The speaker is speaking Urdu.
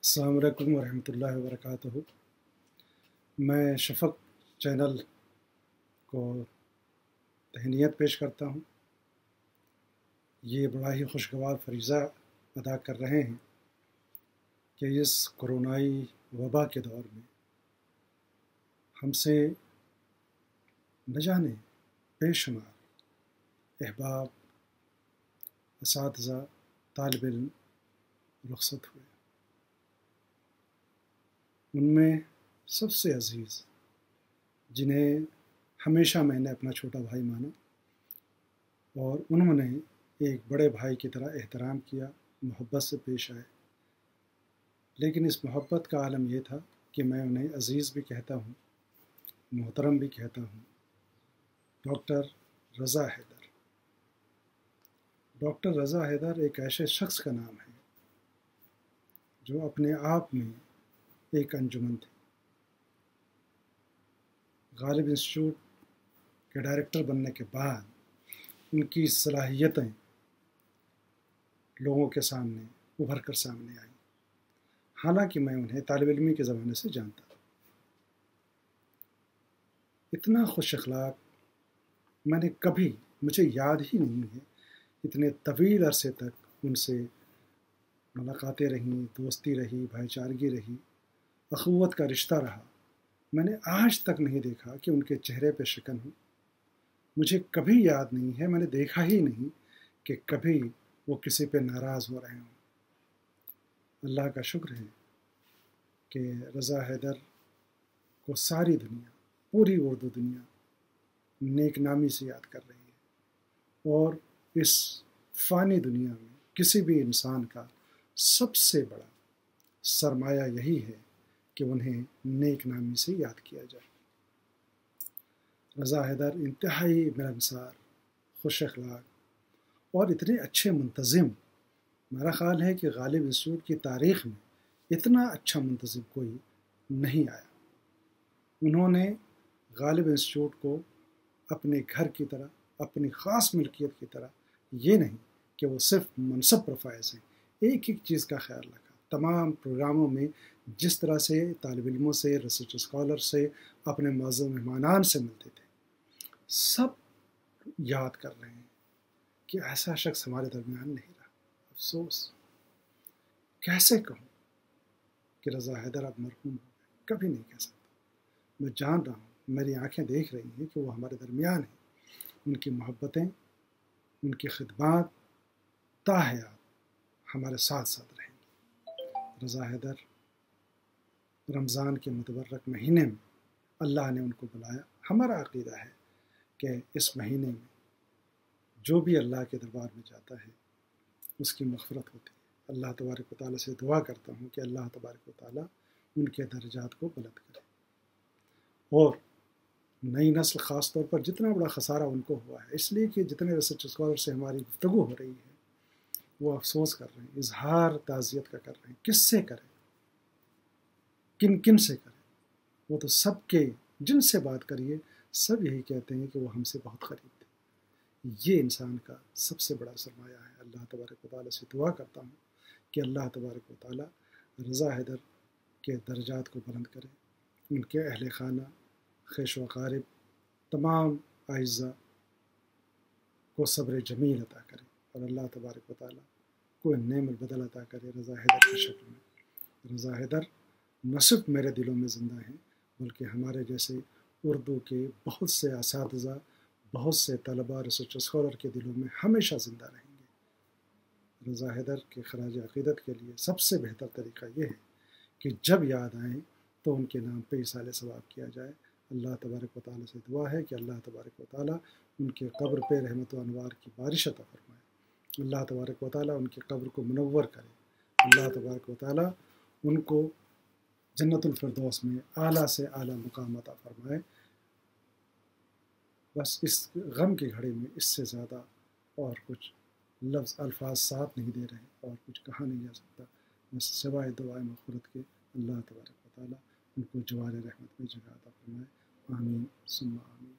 السلام علیکم ورحمۃ اللہ وبرکاتہ۔ میں شفق چینل کو تہنیت پیش کرتا ہوں۔ یہ بڑا ہی خوشگوار فریضہ ادا کر رہے ہیں کہ اس کرونائی وبا کے دور میں ہم سے نہ جانے بے شمار احباب، اساتذہ، طالب علم رخصت ہوئے۔ ان میں سب سے عزیز، جنہیں ہمیشہ میں نے اپنا چھوٹا بھائی مانا اور انہوں نے ایک بڑے بھائی کی طرح احترام کیا، محبت سے پیش آئے، لیکن اس محبت کا عالم یہ تھا کہ میں انہیں عزیز بھی کہتا ہوں، محترم بھی کہتا ہوں۔ ڈاکٹر رضا حیدر۔ ڈاکٹر رضا حیدر ایک ایسے شخص کا نام ہے جو اپنے آپ میں ایک انجمن تھی۔ غالب انسٹیٹیوٹ کے ڈائریکٹر بننے کے بعد ان کی صلاحیتیں لوگوں کے سامنے ابھر کر سامنے آئیں، حالانکہ میں انہیں طالب علمی کے زمانے سے جانتا تھا۔ اتنا خوش اخلاق میں نے کبھی، مجھے یاد ہی نہیں ہے اتنے طویل عرصے تک ان سے ملاقاتیں رہیں، دوستی رہی، بھائی چارگی رہی، اخوت کا رشتہ رہا۔ میں نے آج تک نہیں دیکھا کہ ان کے چہرے پہ شکن ہو۔ مجھے کبھی یاد نہیں ہے، میں نے دیکھا ہی نہیں کہ کبھی وہ کسی پہ ناراض ہو رہے ہوں۔ اللہ کا شکر ہے کہ رضا حیدر کو ساری دنیا، پوری اردو دنیا نیک نامی سے یاد کر رہی ہے، اور اس فانی دنیا میں کسی بھی انسان کا سب سے بڑا سرمایہ یہی ہے کہ انہیں نیک نامی سے یاد کیا جائے۔ رضا حیدر انتہائی ملنسار، خوش اخلاق اور اتنے اچھے منتظم۔ میرا خیال ہے کہ غالب انسٹیٹیوٹ کی تاریخ میں اتنا اچھا منتظم کوئی نہیں آیا۔ انہوں نے غالب انسٹیٹیوٹ کو اپنے گھر کی طرح، اپنی خاص ملکیت کی طرح، یہ نہیں کہ وہ صرف منصب پر فائز ہیں، ایک ایک چیز کا خیال رکھا۔ تمام پروگراموں میں جس طرح سے طالب علموں سے، ریسرچ اسکالر سے، اپنے معزز مہمانان سے ملتے تھے، سب یاد کر رہے ہیں کہ ایسا شخص ہمارے درمیان نہیں رہا۔ افسوس، کیسے کہوں کہ رضا حیدر اب مرحوم ہو گئے؟ کبھی نہیں کہہ سکتا۔ میں جان رہا ہوں، میری آنکھیں دیکھ رہی ہیں کہ وہ ہمارے درمیان ہیں۔ ان کی محبتیں، ان کی خدمات تا حیات ہمارے ساتھ ساتھ رہیں گی۔ رضا حیدر رمضان کے متبرک مہینے میں اللہ نے ان کو بلایا۔ ہمارا عقیدہ ہے کہ اس مہینے میں جو بھی اللہ کے دربار میں جاتا ہے اس کی مغفرت ہوتی ہے۔ اللہ تبارک و تعالیٰ سے دعا کرتا ہوں کہ اللہ تبارک و تعالیٰ ان کے درجات کو بلند کرے، اور نئی نسل خاص طور پر جتنا بڑا خسارہ ان کو ہوا ہے، اس لیے کہ جتنے ریسرچ اسکالر سے ہماری گفتگو ہو رہی ہے وہ افسوس کر رہے ہیں، اظہار تعزیت کا کر رہے ہیں۔ کس سے کریں، کن کن سے کریں؟ وہ تو سب کے، جن سے بات کریے سب یہی کہتے ہیں کہ وہ ہم سے بہت قریب تھے۔ یہ انسان کا سب سے بڑا سرمایہ ہے۔ اللہ تبارک و تعالیٰ سے دعا کرتا ہوں کہ اللہ تبارک و تعالیٰ رضا حیدر کے درجات کو بلند کرے، ان کے اہل خانہ، خیش و اقارب، تمام اعزاء کو صبر جمیل عطا کرے، اور اللہ تبارک و تعالیٰ کو نعم البدل عطا کرے رضا حیدر کی شکل میں۔ رضا حیدر نہ صرف میرے دلوں میں زندہ ہیں، بلکہ ہمارے جیسے اردو کے بہت سے اساتذہ، بہت سے طلباء، ریسرچ اسکالر کے دلوں میں ہمیشہ زندہ رہیں گے۔ رضا حیدر کے خراج عقیدت کے لیے سب سے بہتر طریقہ یہ ہے کہ جب یاد آئیں تو ان کے نام پہ اِیصال ثواب کیا جائے۔ اللہ تبارک و تعالیٰ سے دعا ہے کہ اللہ تبارک و تعالیٰ ان کے قبر پہ رحمت و انوار کی بارش عطا فرمائے۔ اللہ تبارک و تعالیٰ ان کی قبر کو منور کرے۔ اللہ تبارک و تعالیٰ ان کو جنت الفردوس میں اعلیٰ سے اعلیٰ مقام عطا فرمائے۔ بس اس غم کی گھڑی میں اس سے زیادہ اور کچھ لفظ، الفاظ ساتھ نہیں دے رہے، اور کچھ کہا نہیں جا سکتا، بس سوائے دعائے مغفرت کے اللہ تبارک و تعالیٰ ان کو جوار رحمت میں جگہ عطا فرمائے۔ آمین ثم آمین۔